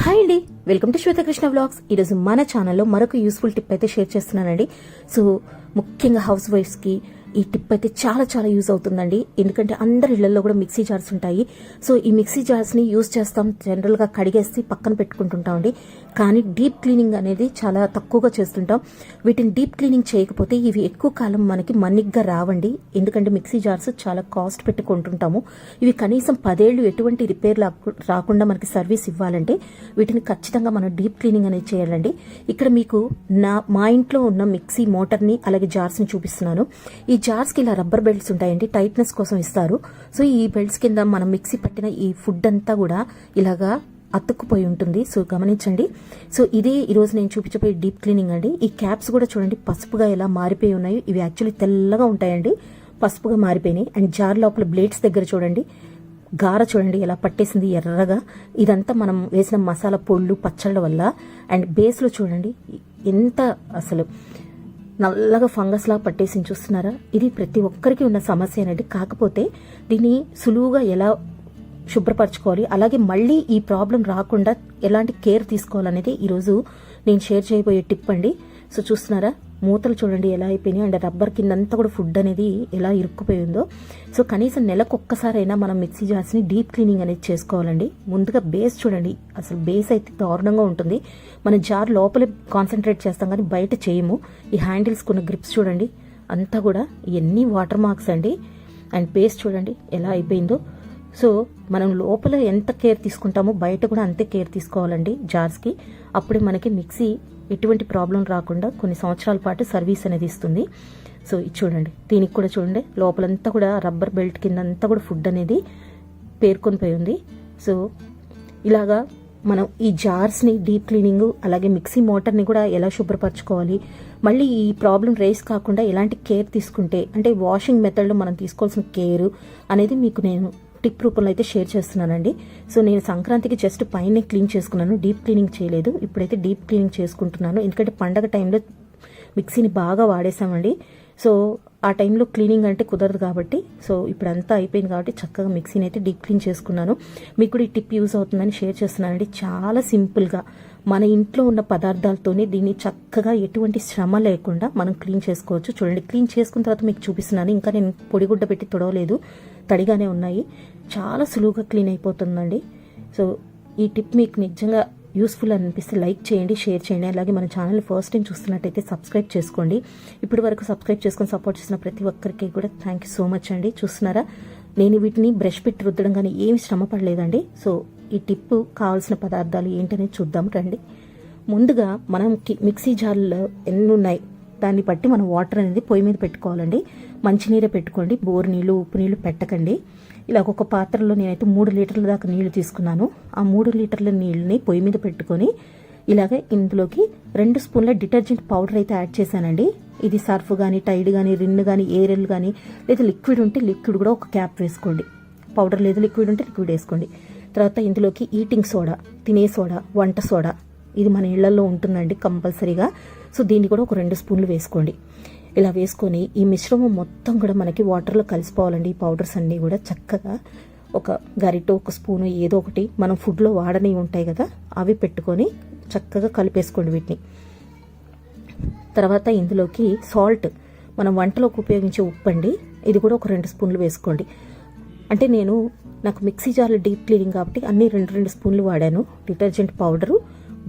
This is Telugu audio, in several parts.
హాయ్ అండి, వెల్కమ్ టు శ్వేతకృష్ణ వ్లాగ్స్. ఈరోజు మన ఛానల్లో మరొక యూస్ఫుల్ టిప్ అయితే షేర్ చేస్తున్నానండి. సో ముఖ్యంగా హౌస్ వైఫ్స్కి ఈ టిప్ అయితే చాలా చాలా యూజ్ అవుతుందండి. ఎందుకంటే అందరి ఇళ్లలో కూడా మిక్సీ జార్స్ ఉంటాయి. సో ఈ మిక్సీ జార్స్ని యూజ్ చేస్తాం, జనరల్గా కడిగేసి పక్కన పెట్టుకుంటుంటామండి. కానీ డీప్ క్లీనింగ్ అనేది చాలా తక్కువగా చేస్తుంటాం. వీటిని డీప్ క్లీనింగ్ చేయకపోతే ఇవి ఎక్కువ కాలం మనకి మన్నిగ్గా రావండి. ఎందుకంటే మిక్సీ జార్స్ చాలా కాస్ట్ పెట్టి కొంటుంటాము. ఇవి కనీసం 10 ఏళ్ళు ఎటువంటి రిపేర్ రాకుండా మనకి సర్వీస్ ఇవ్వాలంటే వీటిని ఖచ్చితంగా మనం డీప్ క్లీనింగ్ అనేది చేయాలండి. ఇక్కడ మీకు మా ఇంట్లో ఉన్న మిక్సీ మోటార్ని అలాగే జార్స్ని చూపిస్తున్నాను. ఈ జార్స్కి ఇలా రబ్బర్ బెల్ట్స్ ఉంటాయండి, టైట్నెస్ కోసం ఇస్తారు. సో ఈ బెల్ట్స్ కింద మనం మిక్సీ పట్టిన ఈ ఫుడ్ అంతా కూడా ఇలాగా అతుక్కుపోయి ఉంటుంది. సో గమనించండి. సో ఇదే ఈరోజు నేను చూపించబోయే డీప్ క్లీనింగ్ అండి. ఈ క్యాప్స్ కూడా చూడండి పసుపుగా ఎలా మారిపోయి ఉన్నాయి. ఇవి యాక్చువల్లీ తెల్లగా ఉంటాయండి, పసుపుగా మారిపోయినాయి. అండ్ జార్ లోపల బ్లేడ్స్ దగ్గర చూడండి గార చూడండి ఎలా పట్టేసింది ఎర్రగా. ఇదంతా మనం వేసిన మసాలా పొళ్ళు పచ్చళ్ళ వల్ల. అండ్ బేస్లో చూడండి ఎంత అసలు నల్లగా ఫంగస్ లా పట్టేసి చూస్తున్నారా. ఇది ప్రతి ఒక్కరికి ఉన్న సమస్య అనండి. కాకపోతే దీన్ని సులువుగా ఎలా శుభ్రపరచుకోవాలి, అలాగే మళ్ళీ ఈ ప్రాబ్లం రాకుండా ఎలాంటి కేర్ తీసుకోవాలనేది ఈరోజు నేను షేర్ చేయబోయే టిప్ అండి. సో చూస్తున్నారా మూతలు చూడండి ఎలా అయిపోయినాయి. అండ్ రబ్బర్ కిందంతా కూడా ఫుడ్ అనేది ఎలా ఇరుక్కుపోయిందో. సో కనీసం నెలకు ఒక్కసారైనా మనం మిక్సీ జార్స్ని డీప్ క్లీనింగ్ అనేది చేసుకోవాలండి. ముందుగా బేస్ చూడండి, అసలు బేస్ అయితే దారుణంగా ఉంటుంది. మన జార్ లోపలే కాన్సన్ట్రేట్ చేస్తాం కానీ బయట చేయము. ఈ హ్యాండిల్స్ కొన్న గ్రిప్స్ చూడండి అంతా కూడా ఇవన్నీ వాటర్ మార్క్స్ అండి. అండ్ బేస్ చూడండి ఎలా అయిపోయిందో. సో మనం లోపల ఎంత కేర్ తీసుకుంటామో బయట కూడా అంతే కేర్ తీసుకోవాలండి జార్స్కి. అప్పుడే మనకి మిక్సీ ఎటువంటి ప్రాబ్లం రాకుండా కొన్ని సంవత్సరాల పాటు సర్వీస్ అనేది ఇస్తుంది. సో ఇది చూడండి, దీనికి కూడా చూడండి లోపలంతా కూడా రబ్బర్ బెల్ట్ కింద అంతా కూడా ఫుడ్ అనేది పేర్కొని పోయి ఉంది. సో ఇలాగా మనం ఈ జార్స్ని డీప్ క్లీనింగ్ అలాగే మిక్సీ మోటార్ని కూడా ఎలా శుభ్రపరచుకోవాలి, మళ్ళీ ఈ ప్రాబ్లం రేస్ కాకుండా ఎలాంటి కేర్ తీసుకుంటే, అంటే వాషింగ్ మెథడ్లో మనం తీసుకోవాల్సిన కేర్ అనేది మీకు నేను టిప్ రూపంలో అయితే షేర్ చేస్తున్నానండి. సో నేను సంక్రాంతికి జస్ట్ పైన క్లీన్ చేసుకున్నాను, డీప్ క్లీనింగ్ చేయలేదు. ఇప్పుడైతే డీప్ క్లీనింగ్ చేసుకుంటున్నాను. ఎందుకంటే పండగ టైంలో మిక్సీని బాగా వాడేసామండి. సో ఆ టైంలో క్లీనింగ్ అంటే కుదరదు కాబట్టి, సో ఇప్పుడు అంతా అయిపోయింది కాబట్టి చక్కగా మిక్సీని అయితే డీప్ క్లీన్ చేసుకున్నాను. మీకు కూడా ఈ టిప్ యూజ్ అవుతుందని షేర్ చేస్తున్నానండి. చాలా సింపుల్గా మన ఇంట్లో ఉన్న పదార్థాలతోనే దీన్ని చక్కగా ఎటువంటి శ్రమ లేకుండా మనం క్లీన్ చేసుకోవచ్చు. చూడండి క్లీన్ చేసుకున్న తర్వాత మీకు చూపిస్తున్నాను. ఇంకా నేను పొడిగుడ్డ పెట్టి తొడవలేదు, తడిగానే ఉన్నాయి. చాలా సులువుగా క్లీన్ అయిపోతుందండి. సో ఈ టిప్ మీకు నిజంగా యూస్ఫుల్ అనిపిస్తే లైక్ చేయండి, షేర్ చేయండి. అలాగే మన ఛానల్ ఫస్ట్ టైం చూస్తున్నట్టయితే సబ్స్క్రైబ్ చేసుకోండి. ఇప్పటి వరకు సబ్స్క్రైబ్ చేసుకొని సపోర్ట్ చేసిన ప్రతి ఒక్కరికి కూడా థ్యాంక్ యూ సో మచ్ అండి. చూస్తున్నారా నేను వీటిని బ్రష్ పెట్టి రుద్దడం కానీ ఏమి శ్రమ పడలేదండి. సో ఈ టిప్ కావాల్సిన పదార్థాలు ఏంటనేది చూద్దాం రండి. ముందుగా మనం మిక్సీ జార్లో ఎన్ని ఉన్నాయి దాన్ని బట్టి మనం వాటర్ అనేది పొయ్యి మీద పెట్టుకోవాలండి. మంచినీరే పెట్టుకోండి, బోర్ నీళ్ళు ఉప్పు నీళ్ళు పెట్టకండి. ఇలా ఒక పాత్రలో నేనైతే 3 లీటర్ల దాకా నీళ్లు తీసుకున్నాను. ఆ 3 లీటర్ల నీళ్ళని పొయ్యి మీద పెట్టుకొని ఇలాగే ఇందులోకి 2 స్పూన్ల డిటర్జెంట్ పౌడర్ అయితే యాడ్ చేశానండి. ఇది సర్ఫ్ కానీ టైడ్ కానీ రిన్ కానీ ఏరెల్ కానీ లేదా లిక్విడ్ ఉంటే లిక్విడ్ కూడా ఒక క్యాప్ వేసుకోండి. పౌడర్ లేదు లిక్విడ్ ఉంటే లిక్విడ్ వేసుకోండి. తర్వాత ఇందులోకి ఈటింగ్ సోడా, తినే సోడా, వంట సోడా, ఇది మన ఇళ్లలో ఉంటుందండి కంపల్సరీగా. సో దీన్ని కూడా ఒక 2 స్పూన్లు వేసుకోండి. ఇలా వేసుకొని ఈ మిశ్రమం మొత్తం కూడా మనకి వాటర్లో కలిసిపోవాలండి. ఈ పౌడర్స్ అన్నీ కూడా చక్కగా ఒక గరిటో ఒక స్పూను ఏదో ఒకటి మనం ఫుడ్లో వాడనివి ఉంటాయి కదా అవి పెట్టుకొని చక్కగా కలిపేసుకోండి వీటిని. తర్వాత ఇందులోకి సాల్ట్, మనం వంటలోకి ఉపయోగించే ఉప్పు అండి, ఇది కూడా ఒక 2 స్పూన్లు వేసుకోండి. అంటే నాకు మిక్సీ జార్లు డీప్ క్లీనింగ్ కాబట్టి అన్నీ 2 స్పూన్లు వాడాను. డిటర్జెంట్ పౌడరు,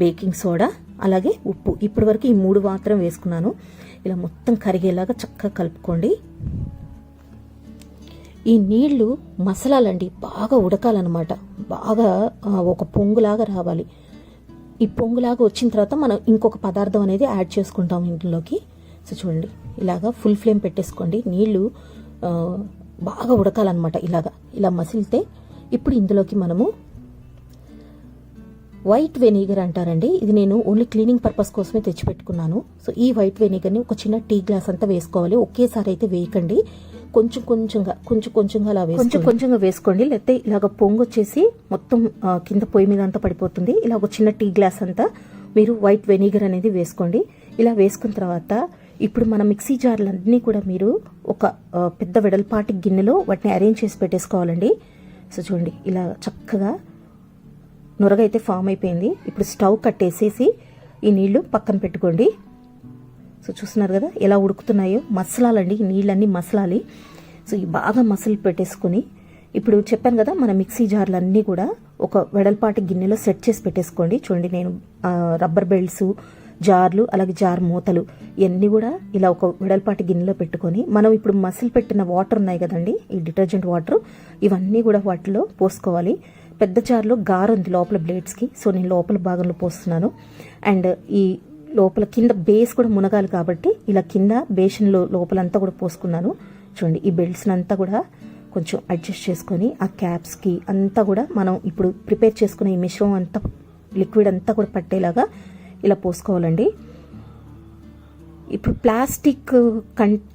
బేకింగ్ సోడా అలాగే ఉప్పు, ఇప్పటి వరకు ఈ 3 మాత్రం వేసుకున్నాను. ఇలా మొత్తం కరిగేలాగా చక్కగా కలుపుకోండి. ఈ నీళ్లు మసాలాలండి బాగా ఉడకాలన్నమాట, బాగా ఒక పొంగులాగా రావాలి. ఈ పొంగులాగా వచ్చిన తర్వాత మనం ఇంకొక పదార్థం అనేది యాడ్ చేసుకుంటాం ఇంట్లోకి. సో చూడండి ఇలాగా ఫుల్ ఫ్లేమ్ పెట్టేసుకోండి. నీళ్లు బాగా ఉడకాలన్నమాట. ఇలా మసిలితే ఇప్పుడు ఇందులోకి మనము వైట్ వెనిగర్ అంటారండి. ఇది నేను ఓన్లీ క్లీనింగ్ పర్పస్ కోసమే తెచ్చిపెట్టుకున్నాను. సో ఈ వైట్ వెనిగర్ని ఒక చిన్న టీ గ్లాస్ అంతా వేసుకోవాలి. ఒకేసారి అయితే వేయకండి, కొంచెం కొంచెంగా అలా కొంచెంగా వేసుకోండి. లేకపోతే ఇలాగ పొంగు వచ్చేసి మొత్తం కింద పొయ్యి మీద అంతా పడిపోతుంది. ఇలా ఒక చిన్న టీ గ్లాస్ అంతా మీరు వైట్ వెనిగర్ అనేది వేసుకోండి. ఇలా వేసుకున్న తర్వాత ఇప్పుడు మన మిక్సీ జార్లన్నీ కూడా మీరు ఒక పెద్ద వెడల్పాటి గిన్నెలో వాటిని అరేంజ్ చేసి పెట్టేసుకోవాలండి. సో చూడండి ఇలా చక్కగా నొరగ అయితే ఫామ్ అయిపోయింది. ఇప్పుడు స్టవ్ కట్టేసేసి ఈ నీళ్లు పక్కన పెట్టుకోండి. సో చూస్తున్నారు కదా ఎలా ఉడుకుతున్నాయో, మసలాలండి ఈ నీళ్ళన్నీ మసలాలి. సో ఈ బాగా మసలు పెట్టేసుకొని ఇప్పుడు చెప్పాను కదా మన మిక్సీ జార్లన్నీ కూడా ఒక వెడల్పాటి గిన్నెలో సెట్ చేసి పెట్టేసుకోండి. చూడండి నేను రబ్బర్ బెల్ట్స్, జార్లు, అలాగే జార్ మూతలు ఇవన్నీ కూడా ఇలా ఒక వెడల్పాటి గిన్నెలో పెట్టుకొని మనం ఇప్పుడు మసిలి పెట్టిన వాటర్ ఉన్నాయి కదండి, ఈ డిటర్జెంట్ వాటర్, ఇవన్నీ కూడా వాటిలో పోసుకోవాలి. పెద్ద జార్లో గారు ఉంది లోపల బ్లేడ్స్కి, సో నేను లోపల భాగంలో పోస్తున్నాను. అండ్ ఈ లోపల కింద బేస్ కూడా మునగాలి కాబట్టి ఇలా కింద బేషన్లో లోపలంతా కూడా పోసుకున్నాను. చూడండి ఈ బెల్ట్స్ని అంతా కూడా కొంచెం అడ్జస్ట్ చేసుకొని ఆ క్యాప్స్కి అంతా కూడా మనం ఇప్పుడు ప్రిపేర్ చేసుకునే ఈ మిశ్రమం అంతా లిక్విడ్ అంతా కూడా పట్టేలాగా ఇలా పోసుకోవాలండి. ఇప్పుడు ప్లాస్టిక్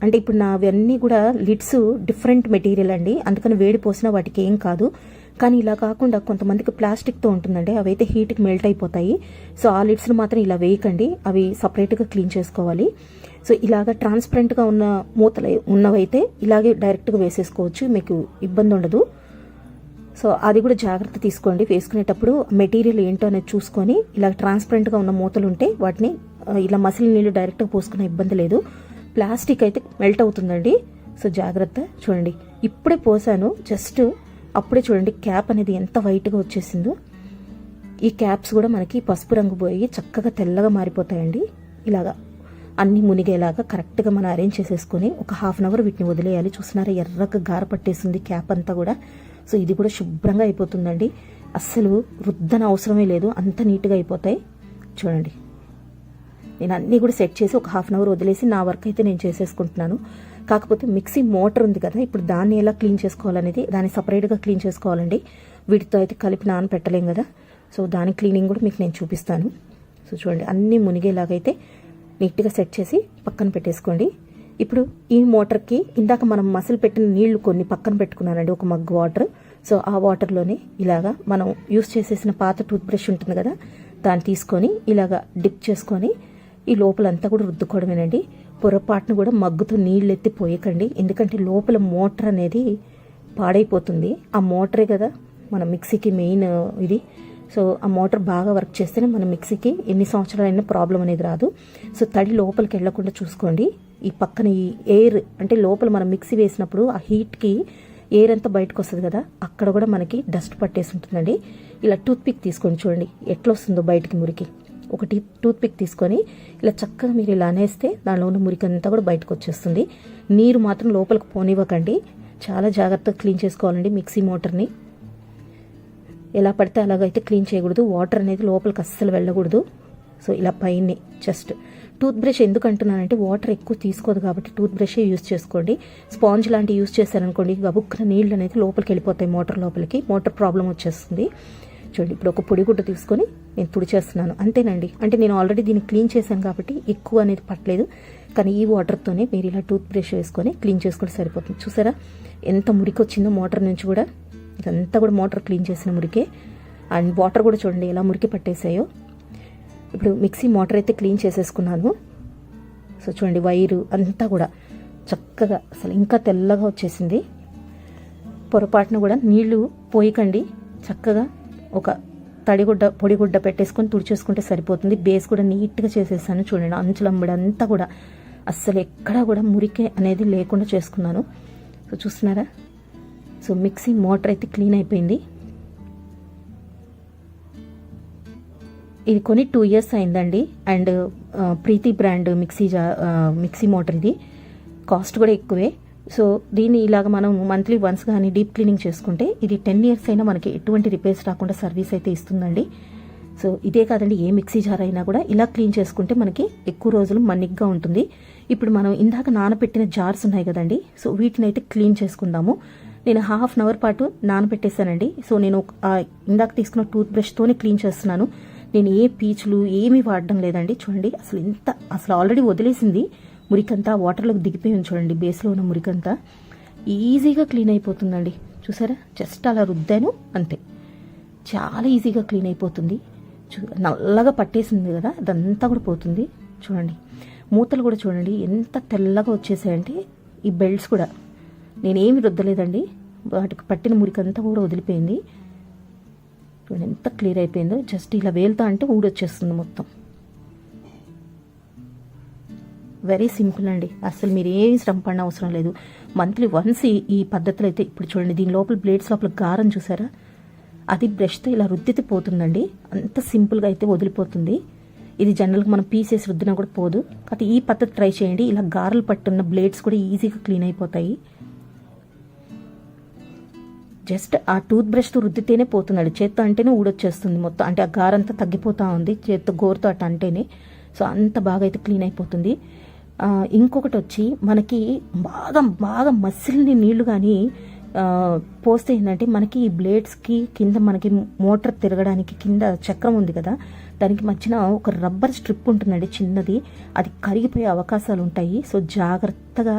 అంటే ఇప్పుడు నావన్నీ కూడా లిడ్స్ డిఫరెంట్ మెటీరియల్ అండి, అందుకని వేడి పోసినా వాటికి ఏం కాదు. కానీ ఇలా కాకుండా కొంతమందికి ప్లాస్టిక్తో ఉంటుందండి, అవి అయితే హీట్కి మెల్ట్ అయిపోతాయి. సో ఆ లిడ్స్ని మాత్రం ఇలా వేయకండి, అవి సపరేట్గా క్లీన్ చేసుకోవాలి. సో ఇలాగ ట్రాన్స్పరెంట్గా ఉన్న మూతలు ఉన్నవైతే ఇలాగే డైరెక్ట్గా వేసేసుకోవచ్చు, మీకు ఇబ్బంది ఉండదు. సో అది కూడా జాగ్రత్త తీసుకోండి వేసుకునేటప్పుడు, మెటీరియల్ ఏంటో అనేది చూసుకొని. ఇలా ట్రాన్స్పరెంట్గా ఉన్న మూతలు ఉంటే వాటిని ఇలా మసిలి నీళ్ళు డైరెక్ట్గా పోసుకునే ఇబ్బంది లేదు. ప్లాస్టిక్ అయితే మెల్ట్ అవుతుందండి, సో జాగ్రత్త. చూడండి ఇప్పుడే పోసాను, జస్ట్ అప్పుడే చూడండి క్యాప్ అనేది ఎంత వైట్గా వచ్చేసిందో. ఈ క్యాప్స్ కూడా మనకి పసుపు రంగు పోయి చక్కగా తెల్లగా మారిపోతాయండి. ఇలాగా అన్నీ మునిగేలాగా కరెక్ట్గా మనం అరేంజ్ చేసేసుకొని ఒక హాఫ్ అన్ అవర్ వీటిని వదిలేయాలి. చూస్తున్నారా ఎర్రగా గార పట్టేసింది క్యాప్ అంతా కూడా. సో ఇది కూడా శుభ్రంగా అయిపోతుందండి, అస్సలు రుద్దన అవసరమే లేదు, అంత నీట్గా అయిపోతాయి. చూడండి నేను అన్నీ కూడా సెట్ చేసి ఒక హాఫ్ అన్ అవర్ వదిలేసి నా వర్క్ అయితే నేను చేసేసుకుంటున్నాను. కాకపోతే మిక్సీ మోటార్ ఉంది కదా, ఇప్పుడు దాన్ని ఎలా క్లీన్ చేసుకోవాలనేది దాన్ని సపరేట్గా క్లీన్ చేసుకోవాలండి. వీటితో అయితే కలిపి నానపెట్టలేం కదా, సో దాని క్లీనింగ్ కూడా మీకు నేను చూపిస్తాను. సో చూడండి అన్నీ మునిగేలాగైతే నీట్గా సెట్ చేసి పక్కన పెట్టేసుకోండి. ఇప్పుడు ఈ మోటార్కి ఇందాక మనం మసిలి పెట్టిన నీళ్లు కొన్ని పక్కన పెట్టుకున్నానండి, ఒక మగ్ వాటర్. సో ఆ వాటర్లోనే ఇలాగా మనం యూస్ చేసేసిన పాత టూత్ బ్రష్ ఉంటుంది కదా, దాన్ని తీసుకొని ఇలాగా డిప్ చేసుకొని ఈ లోపలంతా కూడా రుద్దుకోవడమేనండి. పొరపాటును కూడా మగ్గుతో నీళ్ళు ఎత్తి పోయకండి, ఎందుకంటే లోపల మోటార్ అనేది పాడైపోతుంది. ఆ మోటరే కదా మన మిక్సీకి మెయిన్ ఇది. సో ఆ మోటార్ బాగా వర్క్ చేస్తేనే మన మిక్సీకి ఎన్ని సంవత్సరాలైనా ప్రాబ్లం అనేది రాదు. సో తడి లోపలికి వెళ్లకుండా చూసుకోండి. ఈ పక్కన ఈ ఎయిర్ అంటే లోపల మనం మిక్సీ వేసినప్పుడు ఆ హీట్కి ఎయిర్ అంతా బయటకు వస్తుంది కదా, అక్కడ కూడా మనకి డస్ట్ పట్టేసి ఉంటుందండి. ఇలా టూత్ పిక్ తీసుకొని చూడండి ఎట్లా వస్తుందో బయటికి మురికి. ఒకటి టూత్ పిక్ తీసుకొని ఇలా చక్కగా మీరు ఇలా అనేస్తే దానిలో ఉన్న మురికి అంతా కూడా బయటకు వచ్చేస్తుంది. నీరు మాత్రం లోపలికి పోనివ్వకండి, చాలా జాగ్రత్తగా క్లీన్ చేసుకోవాలండి మిక్సీ మోటార్ని. ఎలా పడితే అలాగైతే క్లీన్ చేయకూడదు, వాటర్ అనేది లోపలికి అస్సలు వెళ్ళకూడదు. సో ఇలా పైన జస్ట్ టూత్ బ్రష్ ఎందుకు అంటున్నానంటే వాటర్ ఎక్కువ తీసుకోదు కాబట్టి టూత్ బ్రషే యూజ్ చేసుకోండి. స్పాంజ్ లాంటివి యూజ్ చేశారనుకోండి గబుక్కున నీళ్ళు అనేది లోపలికి వెళ్ళిపోతాయి మోటార్ లోపలికి, మోటార్ ప్రాబ్లం వచ్చేస్తుంది. చూడండి ఇప్పుడు ఒక పొడిగుడ్డ తీసుకొని నేను తుడిచేస్తున్నాను అంతేనండి. అంటే నేను ఆల్రెడీ దీన్ని క్లీన్ చేశాను కాబట్టి ఎక్కువ అనేది పట్టలేదు, కానీ ఈ వాటర్తోనే మీరు ఇలా టూత్ బ్రష్ వేసుకొని క్లీన్ చేసుకుంటే సరిపోతుంది. చూసారా ఎంత మురికి వచ్చిందో మోటార్ నుంచి కూడా, ఇదంతా కూడా మోటార్ క్లీన్ చేసిన మురికే. అండ్ వాటర్ కూడా చూడండి ఎలా మురికి పట్టేసాయో. ఇప్పుడు మిక్సీ మోటార్ అయితే క్లీన్ చేసేసుకున్నాను. సో చూడండి వైరు అంతా కూడా చక్కగా అసలు ఇంకా తెల్లగా వచ్చేసింది. పొరపాటున కూడా నీళ్లు పోయకండి, చక్కగా ఒక పొడిగుడ్డ పెట్టేసుకొని తుడిచేసుకుంటే సరిపోతుంది. బేస్ కూడా నీట్గా చేసేసాను చూడండి, అంచులంబడంతా కూడా అస్సలు ఎక్కడా కూడా మురికి అనేది లేకుండా చేసుకున్నాను. సో చూస్తున్నారా, సో మిక్సీ మోటార్ అయితే క్లీన్ అయిపోయింది. ఇది కొని 2 years అయిందండి. And Preethi brand mixie motor ఇది, కాస్ట్ కూడా ఎక్కువే. సో దీన్ని ఇలాగ మనం మంత్లీ వన్స్ కానీ డీప్ క్లీనింగ్ చేసుకుంటే ఇది 10 years అయినా మనకి ఎటువంటి రిపేర్స్ రాకుండా సర్వీస్ అయితే ఇస్తుందండి. సో ఇదే కాదండి, ఏ మిక్సీ జార్ అయినా కూడా ఇలా క్లీన్ చేసుకుంటే మనకి ఎక్కువ రోజులు మన్నిగ్గా ఉంటుంది. ఇప్పుడు మనం ఇందాక నానబెట్టిన జార్స్ ఉన్నాయి కదండి, సో వీటిని అయితే క్లీన్ చేసుకుందాము. నేను హాఫ్ అన్ అవర్ పాటు నానబెట్టేశానండి. సో నేను ఇందాక తీసుకున్న టూత్ బ్రష్తోనే క్లీన్ చేస్తున్నాను. నేను ఏ పీచులు ఏమీ వాడడం లేదండి. చూడండి అసలు ఆల్రెడీ వదిలేసింది మురికంతా వాటర్లోకి దిగిపోయింది. చూడండి బేస్లో ఉన్న మురికంతా ఈజీగా క్లీన్ అయిపోతుందండి. చూసారా, జస్ట్ అలా రుద్దాను అంతే, చాలా ఈజీగా క్లీన్ అయిపోతుంది. నల్లగా పట్టేసింది కదా, అదంతా కూడా పోతుంది. చూడండి మూతలు కూడా చూడండి ఎంత తెల్లగా వచ్చేసాయంటే. ఈ బెల్ట్స్ కూడా నేనేమి రుద్దలేదండి, వాటికి పట్టిన మురికంతా కూడా వదిలిపోయింది. చూడండి ఎంత క్లియర్ అయిపోయిందో. జస్ట్ ఇలా వేలుతా అంటే ఊడొచ్చేస్తుంది మొత్తం. వెరీ సింపుల్ అండి, అసలు మీరు ఏమి శ్రమ పడిన అవసరం లేదు. మంత్లీ వన్స్ ఈ పద్ధతిలో అయితే ఇప్పుడు చూడండి, దీని లోపల బ్లేడ్స్ లోపల గారం చూసారా, అది బ్రష్తో ఇలా రుద్దితే పోతుందండి. అంత సింపుల్గా అయితే వదిలిపోతుంది. ఇది జనరల్గా మనం పీసెస్ రుద్దినా కూడా పోదు. కాబట్టి ఈ పద్ధతి ట్రై చేయండి. ఇలా గారెలు పట్టున్న బ్లేడ్స్ కూడా ఈజీగా క్లీన్ అయిపోతాయి. జస్ట్ ఆ టూత్ బ్రష్తో రుద్దితేనే పోతుందండి. చేత్తో అంటేనే ఊడొచ్చేస్తుంది మొత్తం. అంటే ఆ గారంతా తగ్గిపోతూ ఉంది చేత్తో గోరుతో అట్ట అంటేనే. సో అంత బాగా అయితే క్లీన్ అయిపోతుంది. ఇంకొకటి వచ్చి మనకి బాగా బాగా మసిలిని నీళ్లు కానీ పోస్తే ఏంటంటే మనకి ఈ బ్లేడ్స్కి కింద మనకి మోటార్ తిరగడానికి కింద చక్రం ఉంది కదా, దానికి మధ్యన ఒక రబ్బర్ స్ట్రిప్ ఉంటుందండి చిన్నది, అది కరిగిపోయే అవకాశాలు ఉంటాయి. సో జాగ్రత్తగా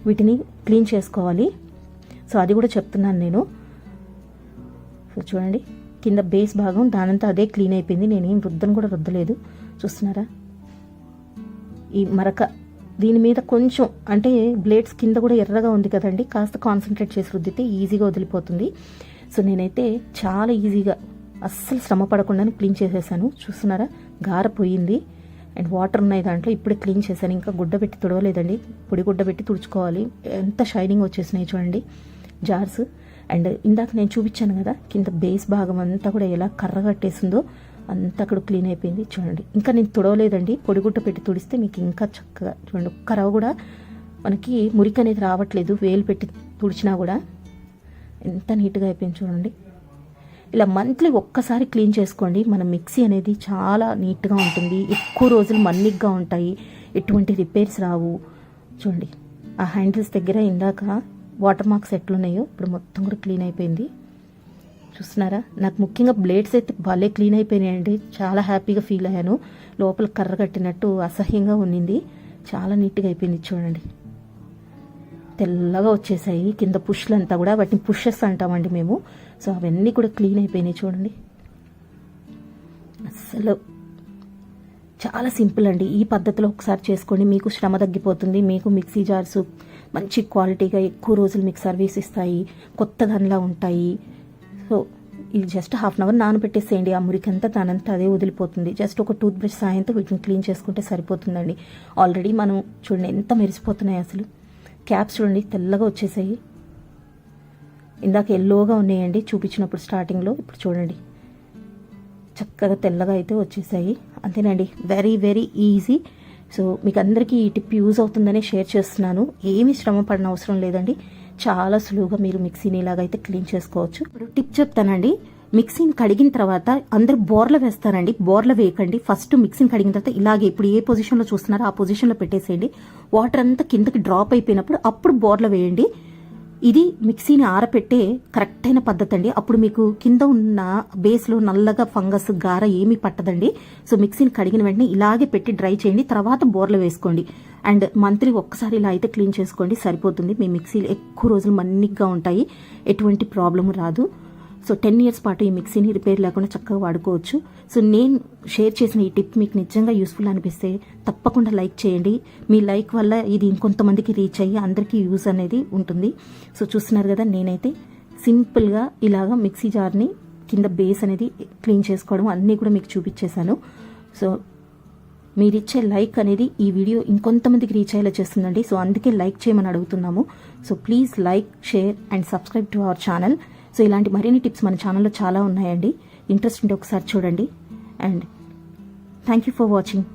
వీటిని క్లీన్ చేసుకోవాలి. సో అది కూడా చెప్తున్నాను నేను. సో చూడండి, కింద బేస్ భాగం దానంతా అదే క్లీన్ అయిపోయింది. నేనేం రుద్దను కూడా రుద్దలేదు. చూస్తున్నారా, ఈ మరక దీని మీద కొంచెం అంటే బ్లేడ్స్ కింద కూడా ఎర్రగా ఉంది కదండి, కాస్త కాన్సన్ట్రేట్ చేసి రుద్దితే ఈజీగా వదిలిపోతుంది. సో నేనైతే చాలా ఈజీగా అస్సలు శ్రమ పడకుండానే క్లీన్ చేసేసాను. చూస్తున్నారా, గార పోయింది అండ్ వాటర్ ఉన్నాయి దాంట్లో. ఇప్పుడే క్లీన్ చేశాను, ఇంకా గుడ్డ పెట్టి తుడవలేదండి. పొడి గుడ్డ పెట్టి తుడుచుకోవాలి. ఎంత షైనింగ్ వచ్చేసినాయి చూడండి జార్స్. అండ్ ఇందాక నేను చూపించాను కదా, కింద బేస్ భాగం అంతా కూడా ఎలా కర్రగట్టేసిందో అంతా అక్కడ క్లీన్ అయిపోయింది. చూడండి, ఇంకా నేను తుడవలేదండి. పొడిగుడ్డ పెట్టి తుడిస్తే మీకు ఇంకా చక్కగా చూడండి, ఒక్క రవ్వ కూడా మనకి మురికి అనేది రావట్లేదు. వేలు పెట్టి తుడిచినా కూడా ఎంత నీట్గా అయిపోయింది చూడండి. ఇలా మంత్లీ ఒక్కసారి క్లీన్ చేసుకోండి. మన మిక్సీ అనేది చాలా నీట్గా ఉంటుంది. ఎక్కువ రోజులు మన్నిగ్గా ఉంటాయి, ఎటువంటి రిపేర్స్ రావు. చూడండి, ఆ హ్యాండిల్స్ దగ్గర ఇందాక వాటర్ మార్క్స్ ఎట్లున్నాయో ఇప్పుడు మొత్తం కూడా క్లీన్ అయిపోయింది. చూస్తున్నారా, నాకు ముఖ్యంగా బ్లేడ్స్ అయితే భలే క్లీన్ అయిపోయినాయండి. చాలా హ్యాపీగా ఫీల్ అయ్యాను. లోపల కర్ర కట్టినట్టు అసహ్యంగా ఉన్నింది, చాలా నీట్గా అయిపోయింది. చూడండి, తెల్లగా వచ్చేసాయి కింద పుష్లు అంతా కూడా. వాటిని పుషెస్ అంటామండి మేము. సో అవన్నీ కూడా క్లీన్ అయిపోయినాయి చూడండి. అసలు చాలా సింపుల్ అండి. ఈ పద్ధతిలో ఒకసారి చేసుకోండి, మీకు శ్రమ తగ్గిపోతుంది. మీకు మిక్సీ జార్స్ మంచి క్వాలిటీగా ఎక్కువ రోజులు మీకు సర్వీస్ ఇస్తాయి, కొత్త దానిలా ఉంటాయి. సో ఇది జస్ట్ హాఫ్ అన్ అవర్ నానబెట్టేసేయండి. ఆ మురికంతా దానంతా అదే వదిలిపోతుంది. జస్ట్ ఒక టూత్ బ్రష్ సాయంతో వీటిని క్లీన్ చేసుకుంటే సరిపోతుందండి. ఆల్రెడీ మనం చూడండి ఎంత మెరిసిపోతున్నాయి. అసలు క్యాప్స్ చూడండి తెల్లగా వచ్చేసాయి. ఇందాక ఎల్లోగా ఉన్నాయండి చూపించినప్పుడు స్టార్టింగ్లో. ఇప్పుడు చూడండి చక్కగా తెల్లగా అయితే వచ్చేసాయి. అంతేనండి, వెరీ వెరీ ఈజీ. సో మీకు అందరికీ ఈ టిప్ యూజ్ అవుతుందని షేర్ చేస్తున్నాను. ఏమీ శ్రమ పడిన అవసరం లేదండి. చాలా సులువుగా మీరు మిక్సీని ఇలాగైతే క్లీన్ చేసుకోవచ్చు. ఇప్పుడు టిప్ చెప్తానండి. మిక్సీని కడిగిన తర్వాత అందరూ బోర్ల వేస్తారండి. బోర్ల వేయకండి. ఫస్ట్ మిక్సీని కడిగిన తర్వాత ఇలాగే ఇప్పుడు ఏ పొజిషన్లో చూస్తున్నారో ఆ పొజిషన్లో పెట్టేసేయండి. వాటర్ అంతా కిందకి డ్రాప్ అయిపోయినప్పుడు అప్పుడు బోర్ల వేయండి. ఇది మిక్సీని ఆరపెట్టే కరెక్ట్ అయిన పద్ధతి అండి. అప్పుడు మీకు కింద ఉన్న బేస్లో నల్లగా ఫంగస్ గార ఏమీ పట్టదండి. సో మిక్సీని కడిగిన వెంటనే ఇలాగే పెట్టి డ్రై చేయండి, తర్వాత బోర్లో వేసుకోండి. అండ్ మంత్లీ ఒక్కసారి ఇలా అయితే క్లీన్ చేసుకోండి, సరిపోతుంది. మీ మిక్సీలు ఎక్కువ రోజులు మన్నిగ్గా ఉంటాయి, ఎటువంటి ప్రాబ్లము రాదు. సో 10 years పాటు ఈ మిక్సీని రిపేర్ లేకుండా చక్కగా వాడుకోవచ్చు. సో నేను షేర్ చేసిన ఈ టిప్ మీకు నిజంగా యూస్ఫుల్ అనిపిస్తే తప్పకుండా లైక్ చేయండి. మీ లైక్ వల్ల ఇది ఇంకొంతమందికి రీచ్ అయ్యి అందరికీ యూజ్ అనేది ఉంటుంది. సో చూస్తున్నారు కదా, నేనైతే సింపుల్గా ఇలాగా మిక్సీ జార్ని కింద బేస్ అనేది క్లీన్ చేసుకోవడం అన్నీ కూడా మీకు చూపించేశాను. సో మీరిచ్చే లైక్ అనేది ఈ వీడియో ఇంకొంతమందికి రీచ్ అయ్యేలా చేస్తుందండి. సో అందుకే లైక్ చేయమని అడుగుతున్నాము. So please like, share and subscribe to our channel. So ఇలాంటి మరిన్ని టిప్స్ మన ఛానల్లో చాలా ఉన్నాయండి. ఇంట్రెస్ట్ ఉంటే ఒకసారి చూడండి. And thank you for watching.